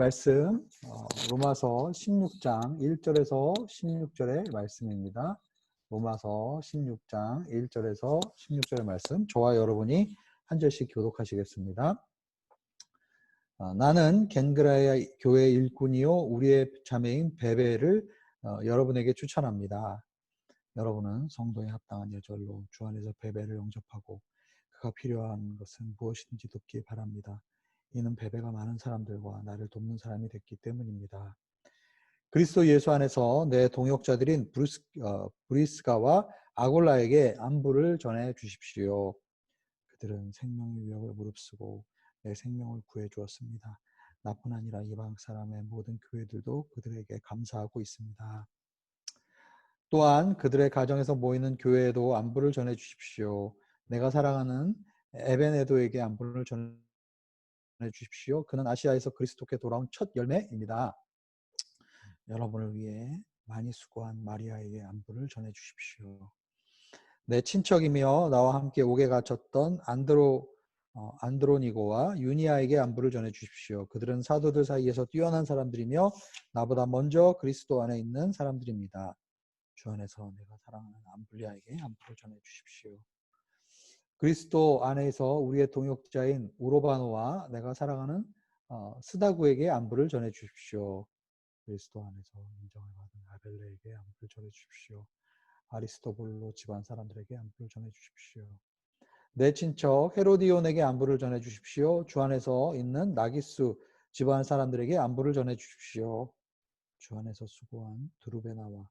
말씀 로마서 16장 1절에서 16절의 말씀입니다. 로마서 16장 1절에서 16절의 말씀, 저와 여러분이 한 절씩 교독하시겠습니다. 나는 겐그라야 교회 일꾼이요 우리의 자매인 베베를 여러분에게 추천합니다. 여러분은 성도에 합당한 예절로 주 안에서 베베를 영접하고 그가 필요한 것은 무엇인지 돕기 바랍니다. 이는 베베가 많은 사람들과 나를 돕는 사람이 됐기 때문입니다. 그리스도 예수 안에서 내 동역자들인 브리스가와 아골라에게 안부를 전해 주십시오. 그들은 생명의 위협을 무릅쓰고 내 생명을 구해 주었습니다. 나뿐 아니라 이방 사람의 모든 교회들도 그들에게 감사하고 있습니다. 또한 그들의 가정에서 모이는 교회에도 안부를 전해 주십시오. 내가 사랑하는 에베네도에게 안부를 전해 주십시오. 그는 아시아에서 그리스도께 돌아온 첫 열매입니다. 여러분을 위해 많이 수고한 마리아에게 안부를 전해 주십시오. 내 친척이며 나와 함께 옥에 갇혔던 안드로니고와 유니아에게 안부를 전해 주십시오. 그들은 사도들 사이에서 뛰어난 사람들이며 나보다 먼저 그리스도 안에 있는 사람들입니다. 주 안에서 내가 사랑하는 암블리아에게 안부를 전해 주십시오. 그리스도 안에서 우리의 동역자인 우로바노와 내가 사랑하는 스다구에게 안부를 전해 주십시오. 그리스도 안에서 인정을 받은 아벨레에게 안부를 전해 주십시오. 아리스토블로 집안 사람들에게 안부를 전해 주십시오. 내 친척 헤로디온에게 안부를 전해 주십시오. 주 안에서 있는 나기수 집안 사람들에게 안부를 전해 주십시오. 주 안에서 수고한 두루베나와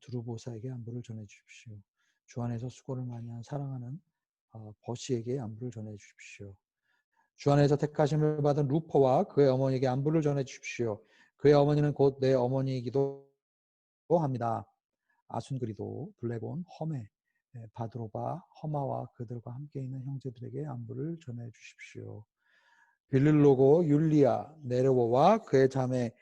두루보사에게 안부를 전해 주십시오. 주 안에서 수고를 많이 한 사랑하는 버시에게 안부를 전해 주십시오. 주 안에서 택하심을 받은 루퍼와 그의 어머니에게 안부를 전해 주십시오. 그의 어머니는 곧 내 어머니이기도 합니다. 아순그리도, 블레곤, 허메, 바드로바, 허마와 그들과 함께 있는 형제들에게 안부를 전해 주십시오. 빌릴로고, 율리아, 네르오와 그의 자매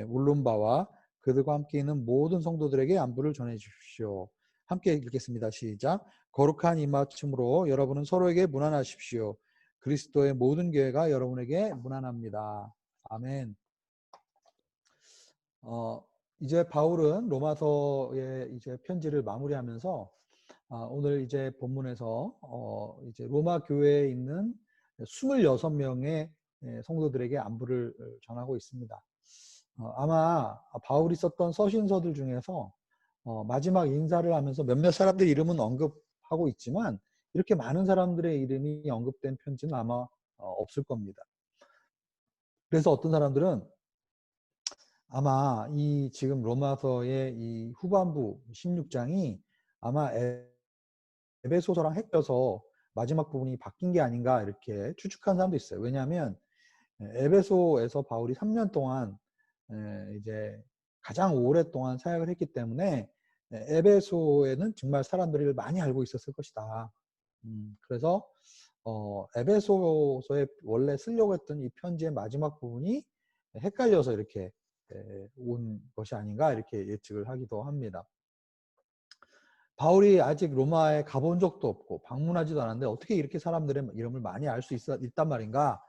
울룸바와 그들과 함께 있는 모든 성도들에게 안부를 전해 주십시오. 함께 읽겠습니다. 시작. 거룩한 입맞춤으로 여러분은 서로에게 문안하십시오. 그리스도의 모든 교회가 여러분에게 문안합니다. 아멘. 이제 바울은 로마서의 이제 편지를 마무리하면서 오늘 이제 본문에서 이제 로마 교회에 있는 26명의 성도들에게 안부를 전하고 있습니다. 아마 바울이 썼던 서신서들 중에서 마지막 인사를 하면서 몇몇 사람들 이름은 언급하고 있지만 이렇게 많은 사람들의 이름이 언급된 편지는 아마 없을 겁니다. 그래서 어떤 사람들은 아마 이 지금 로마서의 이 후반부 16장이 아마 에베소서랑 헷겨서 마지막 부분이 바뀐 게 아닌가 이렇게 추측한 사람도 있어요. 왜냐하면 에베소에서 바울이 3년 동안 이제 가장 오랫동안 사역을 했기 때문에 에베소에는 정말 사람들이 많이 알고 있었을 것이다. 그래서 에베소서에 원래 쓰려고 했던 이 편지의 마지막 부분이 헷갈려서 이렇게 온 것이 아닌가 이렇게 예측을 하기도 합니다. 바울이 아직 로마에 가본 적도 없고 방문하지도 않았는데 어떻게 이렇게 사람들의 이름을 많이 알 수 있단 말인가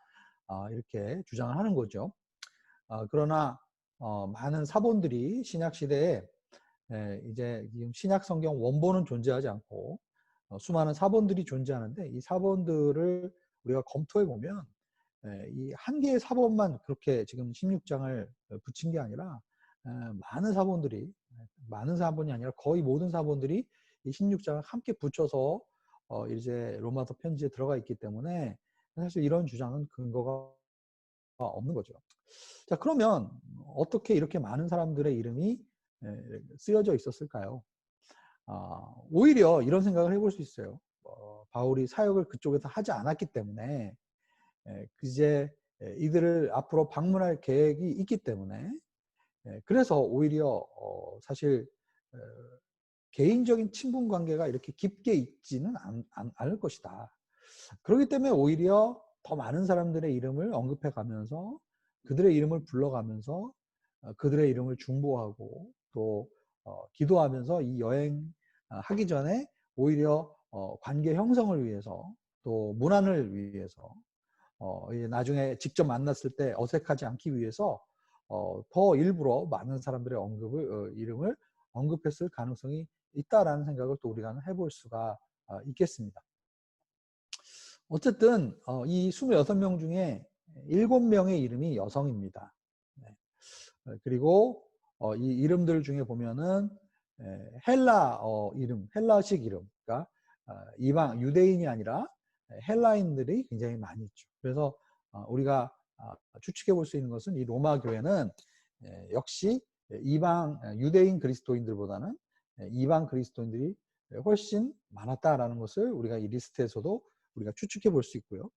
이렇게 주장을 하는 거죠. 그러나 많은 사본들이 신약시대에 이제 신약 성경 원본은 존재하지 않고 수많은 사본들이 존재하는데 이 사본들을 우리가 검토해 보면 이 한 개의 사본만 그렇게 지금 16장을 붙인 게 아니라 많은 사본이 아니라 거의 모든 사본들이 이 16장을 함께 붙여서 이제 로마서 편지에 들어가 있기 때문에 사실 이런 주장은 근거가 없는 거죠. 자, 그러면 어떻게 이렇게 많은 사람들의 이름이 쓰여져 있었을까요? 오히려 이런 생각을 해볼 수 있어요. 바울이 사역을 그쪽에서 하지 않았기 때문에 이제 이들을 앞으로 방문할 계획이 있기 때문에 그래서 오히려 사실 개인적인 친분 관계가 이렇게 깊게 있지는 않을 것이다. 그렇기 때문에 오히려 더 많은 사람들의 이름을 언급해 가면서 그들의 이름을 불러가면서 그들의 이름을 중보하고 또 기도하면서 이 여행 하기 전에 오히려 관계 형성을 위해서 또 문안을 위해서 이제 나중에 직접 만났을 때 어색하지 않기 위해서 더 일부러 많은 사람들의 이름을 언급했을 가능성이 있다라는 생각을 또 우리가 해볼 수가 있겠습니다. 어쨌든 이 26명 중에 7명의 이름이 여성입니다. 네. 그리고 이 이름들 중에 보면은 헬라어 이름, 헬라식 이름, 그러니까 이방 유대인이 아니라 헬라인들이 굉장히 많이 있죠. 그래서 우리가 추측해 볼 수 있는 것은 이 로마 교회는 역시 이방 유대인 그리스도인들보다는 이방 그리스도인들이 훨씬 많았다라는 것을 우리가 이 리스트에서도 우리가 추측해 볼 수 있고요.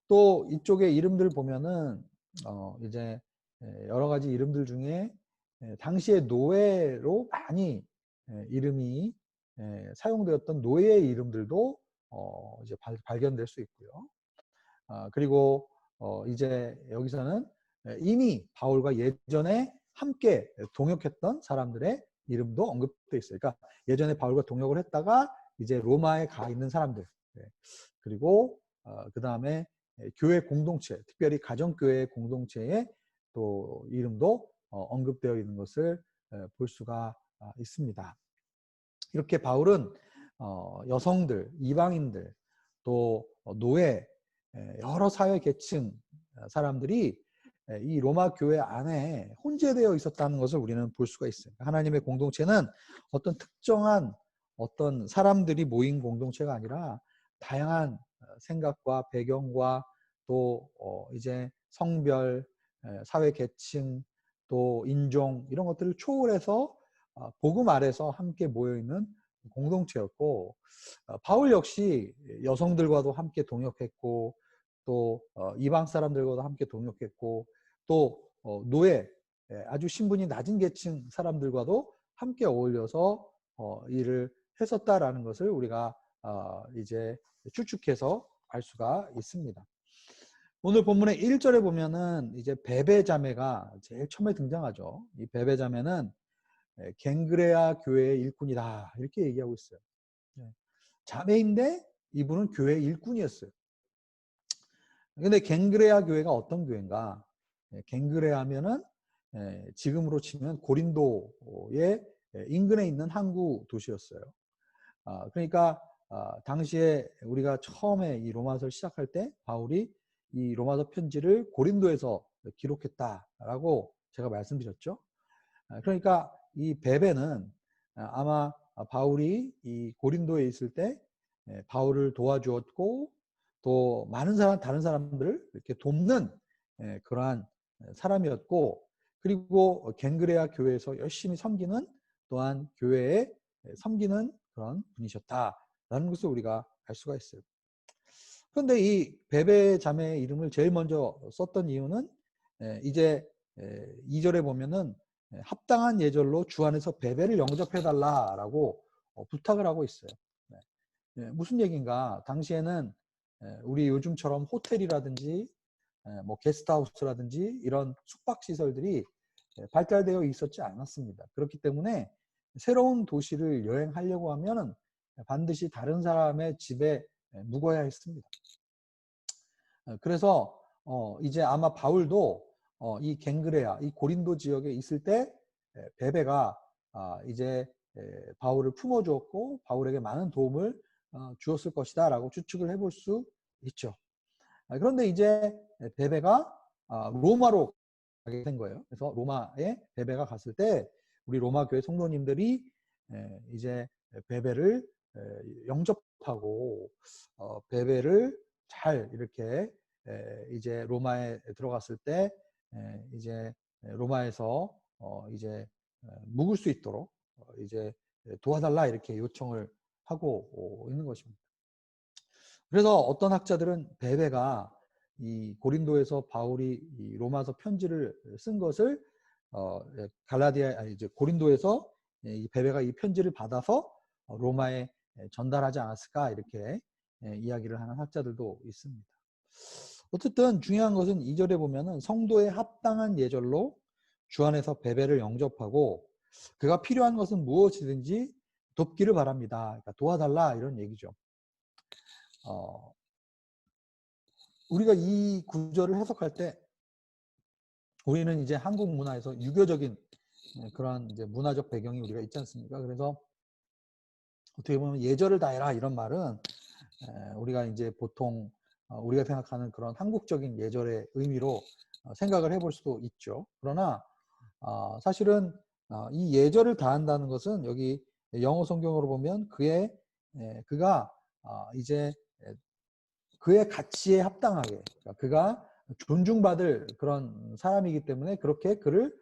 또 이쪽에 이름들 보면은 이제 여러 가지 이름들 중에 당시의 노예로 많이 이름이 사용되었던 노예의 이름들도 이제 발견될 수 있고요. 그리고 이제 여기서는 이미 바울과 예전에 함께 동역했던 사람들의 이름도 언급되어 있어요. 그러니까 예전에 바울과 동역을 했다가 이제 로마에 가 있는 사람들. 그리고 그 다음에 교회 공동체, 특별히 가정교회 공동체의 또 이름도 언급되어 있는 것을 볼 수가 있습니다. 이렇게 바울은 여성들, 이방인들, 또 노예, 여러 사회 계층 사람들이 이 로마 교회 안에 혼재되어 있었다는 것을 우리는 볼 수가 있어요. 하나님의 공동체는 어떤 특정한 어떤 사람들이 모인 공동체가 아니라 다양한 생각과 배경과 또 이제 성별, 사회 계층, 또 인종 이런 것들을 초월해서 복음 아래서 함께 모여 있는 공동체였고 바울 역시 여성들과도 함께 동역했고 또 이방 사람들과도 함께 동역했고 또 노예 아주 신분이 낮은 계층 사람들과도 함께 어울려서 일을 했었다라는 것을 우리가 이제 추측해서 알 수가 있습니다. 오늘 본문의 1절에 보면은 이제 베베 자매가 제일 처음에 등장하죠. 이 베베 자매는 갱그레아 교회의 일꾼이다 이렇게 얘기하고 있어요. 자매인데 이분은 교회 일꾼이었어요. 근데 갱그레아 교회가 어떤 교회인가? 갱그레아면은 지금으로 치면 고린도의 인근에 있는 항구 도시였어요. 그러니까 당시에 우리가 처음에 이 로마서를 시작할 때 바울이 이 로마서 편지를 고린도에서 기록했다라고 제가 말씀드렸죠. 그러니까 이 베베는 아마 바울이 이 고린도에 있을 때 바울을 도와주었고 또 많은 다른 사람들을 이렇게 돕는 그러한 사람이었고 그리고 갱그레아 교회에서 열심히 섬기는 또한 교회에 섬기는 그런 분이셨다라는 것을 우리가 알 수가 있어요. 그런데 이 베베 자매의 이름을 제일 먼저 썼던 이유는 이제 2절에 보면은 합당한 예절로 주 안에서 베베를 영접해달라라고 부탁을 하고 있어요. 무슨 얘기인가? 당시에는 우리 요즘처럼 호텔이라든지 뭐 게스트하우스라든지 이런 숙박시설들이 발달되어 있었지 않았습니다. 그렇기 때문에 새로운 도시를 여행하려고 하면 반드시 다른 사람의 집에 묵어야 했습니다. 그래서 이제 아마 바울도 이 갱그레아, 이 고린도 지역에 있을 때 베베가 이제 바울을 품어주었고 바울에게 많은 도움을 주었을 것이다 라고 추측을 해볼 수 있죠. 그런데 이제 베베가 로마로 가게 된 거예요. 그래서 로마에 베베가 갔을 때 우리 로마 교회 성도님들이 이제 베베를 영접하고 베베를 잘 이렇게 이제 로마에 들어갔을 때 이제 로마에서 이제 묵을 수 있도록 이제 도와달라 이렇게 요청을 하고 있는 것입니다. 그래서 어떤 학자들은 베베가 이 고린도에서 바울이 이 로마서 편지를 쓴 것을 갈라디아 아니 이제 고린도에서 이 베베가 이 편지를 받아서 로마에 전달하지 않았을까 이렇게 이야기를 하는 학자들도 있습니다. 어쨌든 중요한 것은 2절에 보면은 성도의 합당한 예절로 주 안에서 베베를 영접하고 그가 필요한 것은 무엇이든지 돕기를 바랍니다. 그러니까 도와달라 이런 얘기죠. 우리가 이 구절을 해석할 때 우리는 이제 한국 문화에서 유교적인 그런 이제 문화적 배경이 우리가 있지 않습니까? 그래서 어떻게 보면 예절을 다해라 이런 말은 우리가 이제 보통 우리가 생각하는 그런 한국적인 예절의 의미로 생각을 해볼 수도 있죠. 그러나 사실은 이 예절을 다한다는 것은 여기 영어 성경으로 보면 그가 이제 그의 가치에 합당하게 그러니까 그가 존중받을 그런 사람이기 때문에 그렇게 그를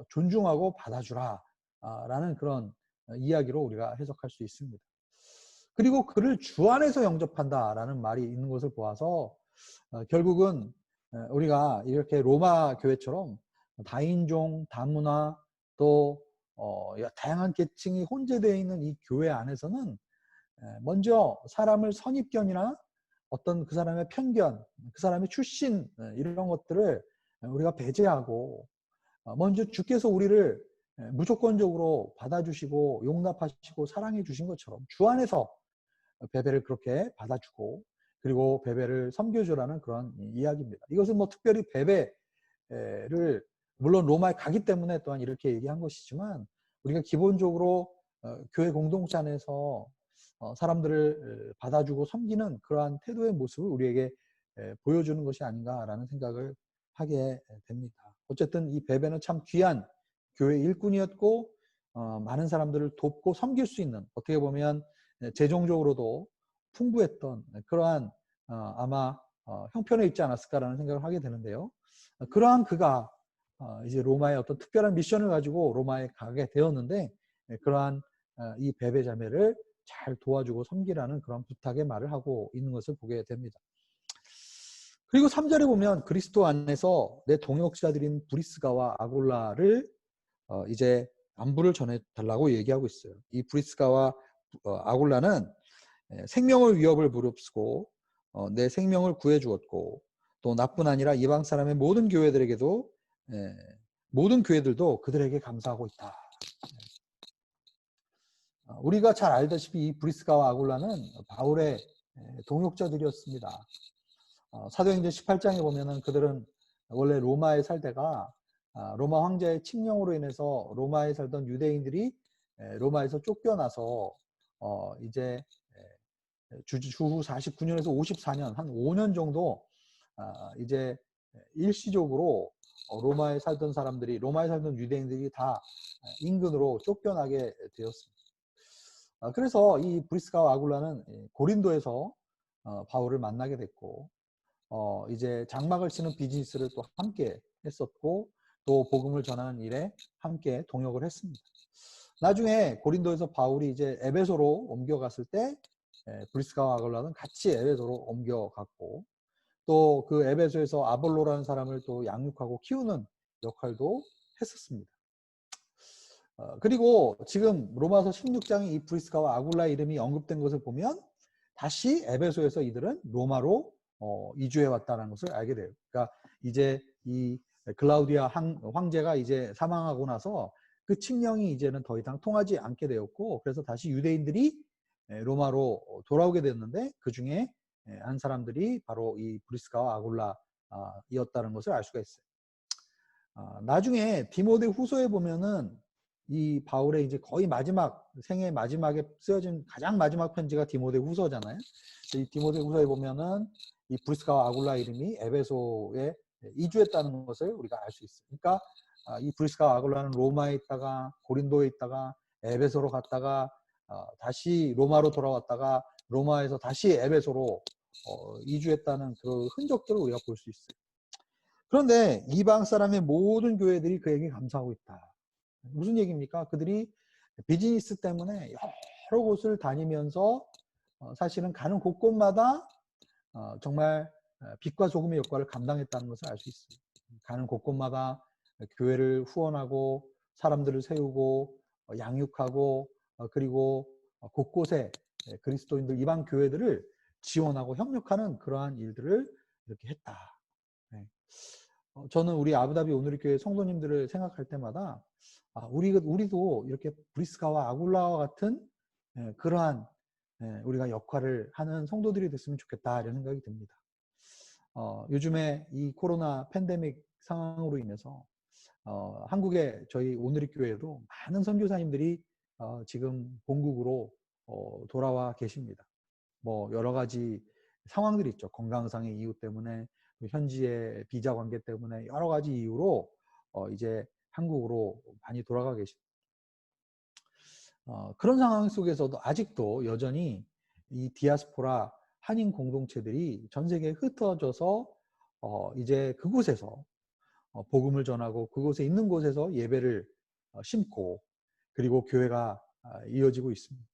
존중하고 받아주라 라는 그런 이야기로 우리가 해석할 수 있습니다. 그리고 그를 주 안에서 영접한다라는 말이 있는 것을 보아서 결국은 우리가 이렇게 로마 교회처럼 다인종, 다문화 또 다양한 계층이 혼재되어 있는 이 교회 안에서는 먼저 사람을 선입견이나 어떤 그 사람의 편견, 그 사람의 출신 이런 것들을 우리가 배제하고 먼저 주께서 우리를 무조건적으로 받아주시고 용납하시고 사랑해 주신 것처럼 주 안에서 베베를 그렇게 받아주고 그리고 베베를 섬겨주라는 그런 이야기입니다. 이것은 뭐 특별히 베베를 물론 로마에 가기 때문에 또한 이렇게 얘기한 것이지만 우리가 기본적으로 교회 공동체 안에서 사람들을 받아주고 섬기는 그러한 태도의 모습을 우리에게 보여주는 것이 아닌가라는 생각을 하게 됩니다. 어쨌든 이 베베는 참 귀한 교회 일꾼이었고 많은 사람들을 돕고 섬길 수 있는 어떻게 보면 재정적으로도 풍부했던 그러한 아마 형편에 있지 않았을까라는 생각을 하게 되는데요. 그러한 그가 이제 로마의 어떤 특별한 미션을 가지고 로마에 가게 되었는데 그러한 이 베베 자매를 잘 도와주고 섬기라는 그런 부탁의 말을 하고 있는 것을 보게 됩니다. 그리고 3절에 보면 그리스도 안에서 내 동역자들인 브리스가와 아골라를 이제 안부를 전해달라고 얘기하고 있어요. 이 브리스가와 아골라는 생명을 위협을 무릅쓰고 내 생명을 구해 주었고 또 나뿐 아니라 이방 사람의 모든 교회들에게도 모든 교회들도 그들에게 감사하고 있다. 우리가 잘 알다시피 이 브리스가와 아굴라는 바울의 동역자들이었습니다. 사도행전 18장에 보면은 그들은 원래 로마에 살다가 로마 황제의 칙령으로 인해서 로마에 살던 유대인들이 로마에서 쫓겨나서 이제 주후 49년에서 54년 한 5년 정도 이제 일시적으로 로마에 살던 사람들이 로마에 살던 유대인들이 다 인근으로 쫓겨나게 되었습니다. 그래서 이 브리스가와 아굴라는 고린도에서 바울을 만나게 됐고 이제 장막을 치는 비즈니스를 또 함께 했었고 또 복음을 전하는 일에 함께 동역을 했습니다. 나중에 고린도에서 바울이 이제 에베소로 옮겨갔을 때 브리스가와 아굴라는 같이 에베소로 옮겨갔고 또 그 에베소에서 아볼로라는 사람을 또 양육하고 키우는 역할도 했었습니다. 그리고 지금 로마서 16장에 이 브리스가와 아굴라의 이름이 언급된 것을 보면 다시 에베소에서 이들은 로마로 이주해 왔다는 것을 알게 돼요. 그러니까 이제 이 글라우디아 황제가 이제 사망하고 나서 그 칙령이 이제는 더 이상 통하지 않게 되었고 그래서 다시 유대인들이 로마로 돌아오게 됐는데 그 중에 한 사람들이 바로 이 브리스가와 아굴라이었다는 것을 알 수가 있어요. 나중에 디모데 후서에 보면은 이 바울의 이제 거의 마지막 생애 마지막에 쓰여진 가장 마지막 편지가 디모데 후서잖아요. 이 디모데 후서에 보면은 이 브리스가와 아굴라 이름이 에베소에 이주했다는 것을 우리가 알 수 있어요. 그러니까 이 브리스가와 아굴라는 로마에 있다가 고린도에 있다가 에베소로 갔다가 다시 로마로 돌아왔다가 로마에서 다시 에베소로 이주했다는 그 흔적들을 우리가 볼 수 있어요. 그런데 이방 사람의 모든 교회들이 그에게 감사하고 있다. 무슨 얘기입니까? 그들이 비즈니스 때문에 여러 곳을 다니면서 사실은 가는 곳곳마다 정말 빛과 소금의 역할을 감당했다는 것을 알 수 있습니다. 가는 곳곳마다 교회를 후원하고 사람들을 세우고 양육하고 그리고 곳곳에 그리스도인들 이방 교회들을 지원하고 협력하는 그러한 일들을 이렇게 했다. 저는 우리 아부다비 오누리교회 성도님들을 생각할 때마다 우리도 이렇게 브리스가와 아굴라와 같은 그러한 우리가 역할을 하는 성도들이 됐으면 좋겠다 이런 생각이 듭니다. 요즘에 이 코로나 팬데믹 상황으로 인해서 한국의 저희 오늘의 교회도 많은 선교사님들이 지금 본국으로 돌아와 계십니다. 뭐 여러 가지 상황들이 있죠. 건강상의 이유 때문에, 현지의 비자 관계 때문에 여러 가지 이유로 이제 한국으로 많이 돌아가 계십니다. 그런 상황 속에서도 아직도 여전히 이 디아스포라 한인 공동체들이 전 세계에 흩어져서 이제 그곳에서 복음을 전하고 그곳에 있는 곳에서 예배를 심고 그리고 교회가 이어지고 있습니다.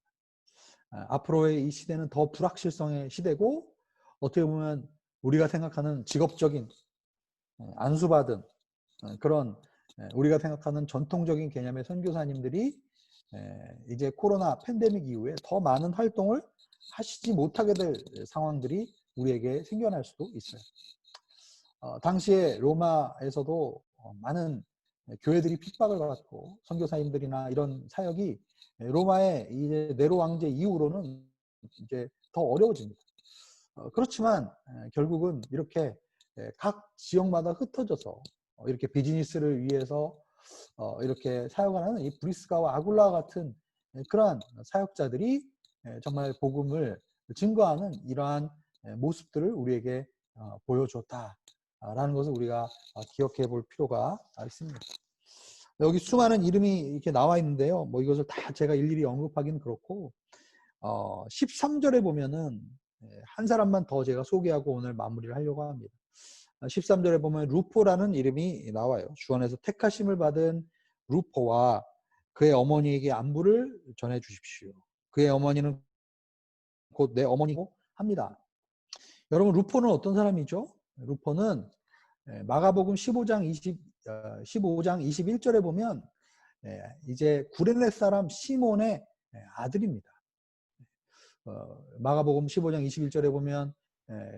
앞으로의 이 시대는 더 불확실성의 시대고 어떻게 보면 우리가 생각하는 직업적인 안수받은 그런 우리가 생각하는 전통적인 개념의 선교사님들이 이제 코로나 팬데믹 이후에 더 많은 활동을 하시지 못하게 될 상황들이 우리에게 생겨날 수도 있어요. 당시에 로마에서도 많은 교회들이 핍박을 받고 선교사님들이나 이런 사역이 로마의 이제 네로 왕제 이후로는 이제 더 어려워집니다. 그렇지만 결국은 이렇게 각 지역마다 흩어져서 이렇게 비즈니스를 위해서 이렇게 사역하는 이 브리스가와 아굴라 같은 그러한 사역자들이 정말 복음을 증거하는 이러한 모습들을 우리에게 보여줬다라는 것을 우리가 기억해 볼 필요가 있습니다. 여기 수많은 이름이 이렇게 나와 있는데요. 뭐 이것을 다 제가 일일이 언급하기는 그렇고 13절에 보면은 한 사람만 더 제가 소개하고 오늘 마무리를 하려고 합니다. 13절에 보면 루포라는 이름이 나와요. 주 안에서 택하심을 받은 루포와 그의 어머니에게 안부를 전해 주십시오. 그의 어머니는 곧 내 어머니고 합니다. 여러분 루포는 어떤 사람이죠? 루포는 마가복음 15장 21절에 보면 이제 구레네 사람 시몬의 아들입니다. 마가복음 15장 21절에 보면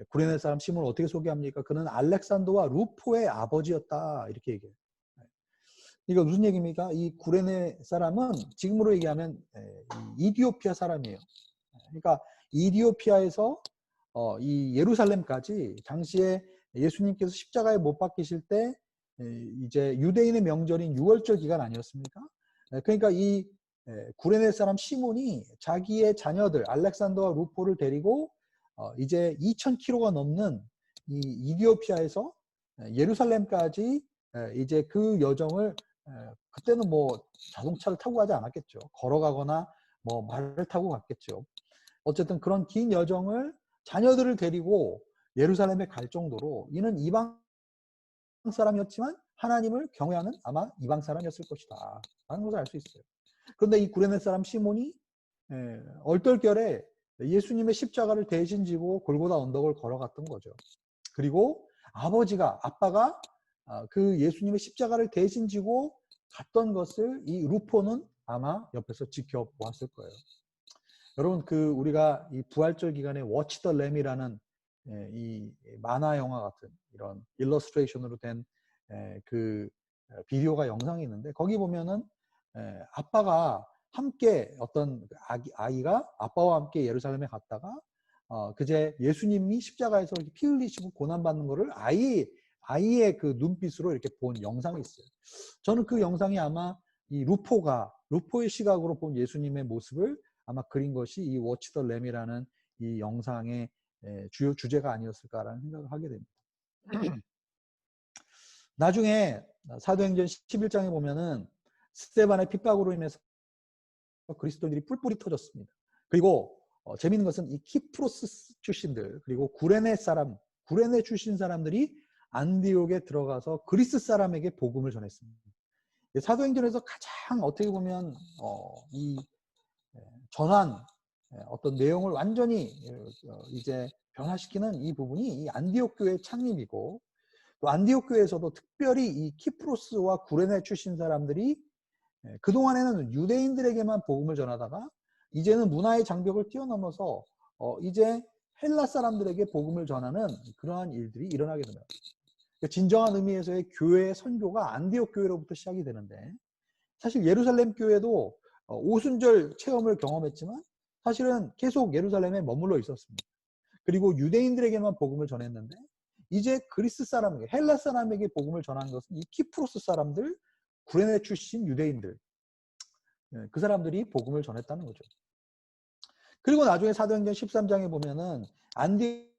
구레네 사람 시몬을 어떻게 소개합니까? 그는 알렉산더와 루포의 아버지였다 이렇게 얘기해요. 이거 무슨 얘기입니까? 이 구레네 사람은 지금으로 얘기하면 이디오피아 사람이에요. 그러니까 이디오피아에서 이 예루살렘까지 당시에 예수님께서 십자가에 못 박히실 때 이제 유대인의 명절인 유월절 기간 아니었습니까? 그러니까 이 구레네 사람 시몬이 자기의 자녀들 알렉산더와 루포를 데리고 이제 2,000km가 넘는 이 이디오피아에서 예루살렘까지 이제 그 여정을 그때는 뭐 자동차를 타고 가지 않았겠죠. 걸어가거나 뭐 말을 타고 갔겠죠. 어쨌든 그런 긴 여정을 자녀들을 데리고 예루살렘에 갈 정도로 이는 이방 사람이었지만 하나님을 경외하는 아마 이방 사람이었을 것이다 라는 것을 알 수 있어요. 그런데 이 구레네 사람 시몬이 얼떨결에 예수님의 십자가를 대신 지고 골고다 언덕을 걸어갔던 거죠. 그리고 아빠가 그 예수님의 십자가를 대신 지고 갔던 것을 이 루포는 아마 옆에서 지켜보았을 거예요. 여러분 우리가 이 부활절 기간에 워치 더 램이라는 이 만화 영화 같은 이런 일러스트레이션으로 된 그 비디오가 영상이 있는데 거기 보면은 아빠가 함께 어떤 아이가 아빠와 함께 예루살렘에 갔다가 그제 예수님이 십자가에서 이렇게 피 흘리시고 고난받는 거를 아이의 그 눈빛으로 이렇게 본 영상이 있어요. 저는 그 영상이 아마 이 루포의 시각으로 본 예수님의 모습을 아마 그린 것이 이 워치 더 램이라는 이 영상의 주요 주제가 아니었을까라는 생각을 하게 됩니다. 나중에 사도행전 11장에 보면은 스데반의 핍박으로 인해서 그리스도인들이 뿔뿔이 터졌습니다. 그리고 재미있는 것은 이 키프로스 출신들 그리고 구레네 출신 사람들이 안디옥에 들어가서 그리스 사람에게 복음을 전했습니다. 사도행전에서 가장 어떻게 보면 이 전한 어떤 내용을 완전히 이제 변화시키는 이 부분이 이 안디옥 교회의 창립이고 또 안디옥 교회에서도 특별히 이 키프로스와 구레네 출신 사람들이 그동안에는 유대인들에게만 복음을 전하다가 이제는 문화의 장벽을 뛰어넘어서 이제 헬라 사람들에게 복음을 전하는 그러한 일들이 일어나게 됩니다. 진정한 의미에서의 교회의 선교가 안디옥 교회로부터 시작이 되는데 사실 예루살렘 교회도 오순절 체험을 경험했지만 사실은 계속 예루살렘에 머물러 있었습니다. 그리고 유대인들에게만 복음을 전했는데 이제 그리스 사람에게, 헬라 사람에게 복음을 전한 것은 이 키프로스 사람들, 구레네 출신 유대인들, 그 사람들이 복음을 전했다는 거죠. 그리고 나중에 사도행전 13장에 보면은 안디옥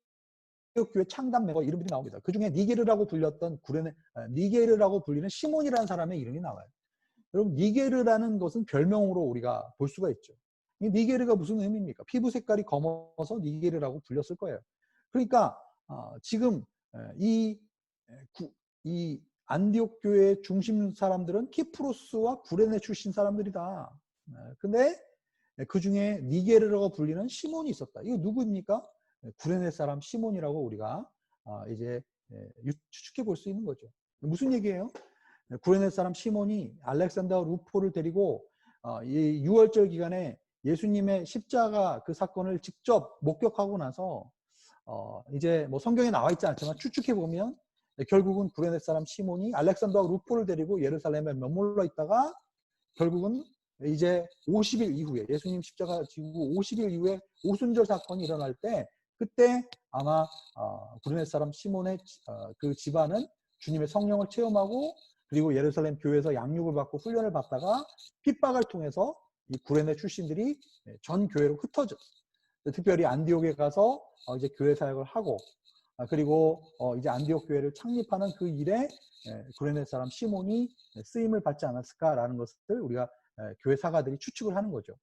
교회 창단 멤버 이름들이 나옵니다. 그 중에 니게르라고 불렸던 니게르라고 불리는 시몬이라는 사람의 이름이 나와요. 여러분, 니게르라는 것은 별명으로 우리가 볼 수가 있죠. 이 니게르가 무슨 의미입니까? 피부 색깔이 검어서 니게르라고 불렸을 거예요. 그러니까 지금 이 안디옥 교회의 중심 사람들은 키프로스와 구레네 출신 사람들이다. 근데 그 중에 니게르라고 불리는 시몬이 있었다. 이거 누구입니까? 구레네 사람 시몬이라고 우리가 이제 추측해 볼 수 있는 거죠. 무슨 얘기예요? 구레네 사람 시몬이 알렉산더 루포를 데리고 이 6월절 기간에 예수님의 십자가 그 사건을 직접 목격하고 나서 이제 뭐 성경에 나와 있지 않지만 추측해 보면 결국은 구레네 사람 시몬이 알렉산더 루포를 데리고 예루살렘에 머물러 있다가 결국은 이제 50일 이후에 예수님 십자가 지고 50일 이후에 오순절 사건이 일어날 때 그때 아마 구레네 사람 시몬의 그 집안은 주님의 성령을 체험하고 그리고 예루살렘 교회에서 양육을 받고 훈련을 받다가 핍박을 통해서 이 구레네 출신들이 전 교회로 흩어져 특별히 안디옥에 가서 이제 교회 사역을 하고 그리고 이제 안디옥 교회를 창립하는 그 일에 구레네 사람 시몬이 쓰임을 받지 않았을까라는 것을 우리가 교회 사가들이 추측을 하는 거죠.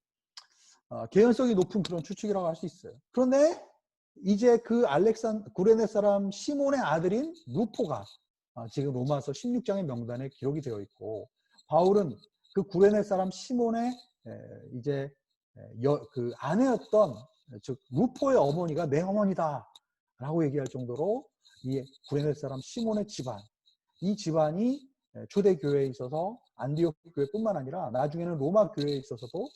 개연성이 높은 그런 추측이라고 할 수 있어요. 그런데 이제 그 구레네 사람 시몬의 아들인 루포가 지금 로마서 16장의 명단에 기록이 되어 있고 바울은 그 구레네 사람 시몬의 이제 그 아내였던 즉 루포의 어머니가 내 어머니다 라고 얘기할 정도로 이 구레네 사람 시몬의 집안 이 집안이 초대교회에 있어서 안디옥 교회뿐만 아니라 나중에는 로마 교회에 있어서도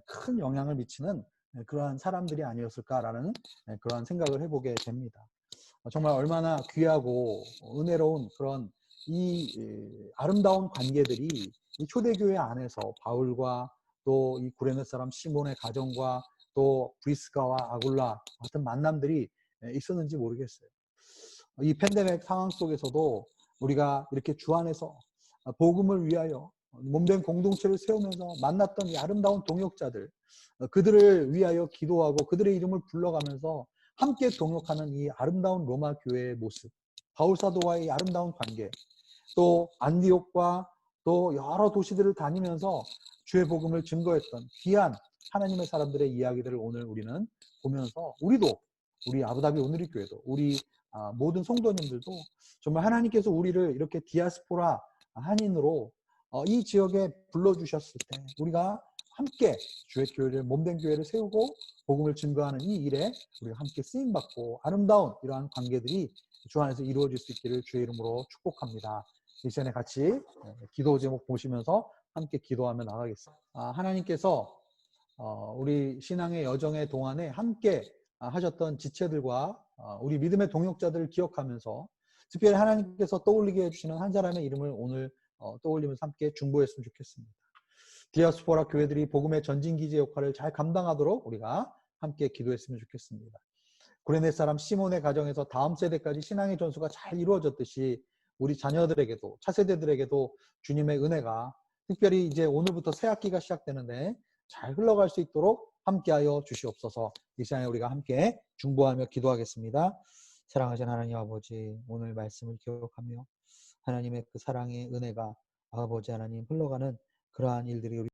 큰 영향을 미치는 그러한 사람들이 아니었을까라는 그러한 생각을 해보게 됩니다. 정말 얼마나 귀하고 은혜로운 그런 이 아름다운 관계들이 이 초대교회 안에서 바울과 또 이 구레네 사람 시몬의 가정과 또 브리스가와 아굴라 같은 만남들이 있었는지 모르겠어요. 이 팬데믹 상황 속에서도 우리가 이렇게 주 안에서 복음을 위하여 몸된 공동체를 세우면서 만났던 이 아름다운 동역자들 그들을 위하여 기도하고 그들의 이름을 불러가면서 함께 동역하는 이 아름다운 로마 교회의 모습 바울 사도와의 이 아름다운 관계 또 안디옥과 또 여러 도시들을 다니면서 주의 복음을 증거했던 귀한 하나님의 사람들의 이야기들을 오늘 우리는 보면서 우리도 우리 아부다비 오늘리 교회도 우리 모든 성도님들도 정말 하나님께서 우리를 이렇게 디아스포라 한인으로 이 지역에 불러주셨을 때 우리가 함께 주의 교회를 몸된 교회를 세우고 복음을 증거하는 이 일에 우리가 함께 쓰임받고 아름다운 이러한 관계들이 주 안에서 이루어질 수 있기를 주의 이름으로 축복합니다. 이 시간에 같이 기도 제목 보시면서 함께 기도하며 나가겠습니다. 하나님께서 우리 신앙의 여정의 동안에 함께 하셨던 지체들과 우리 믿음의 동역자들을 기억하면서 특별히 하나님께서 떠올리게 해주시는 한 사람의 이름을 오늘 떠올리면서 함께 중보했으면 좋겠습니다. 디아스포라 교회들이 복음의 전진기지 역할을 잘 감당하도록 우리가 함께 기도했으면 좋겠습니다. 구레네 사람 시몬의 가정에서 다음 세대까지 신앙의 전수가 잘 이루어졌듯이 우리 자녀들에게도 차세대들에게도 주님의 은혜가 특별히 이제 오늘부터 새 학기가 시작되는데 잘 흘러갈 수 있도록 함께하여 주시옵소서. 이 시간에 우리가 함께 중보하며 기도하겠습니다. 사랑하신 하나님 아버지 오늘 말씀을 기억하며 하나님의 그 사랑의 은혜가 아버지 하나님 흘러가는 그러한 일들이 우리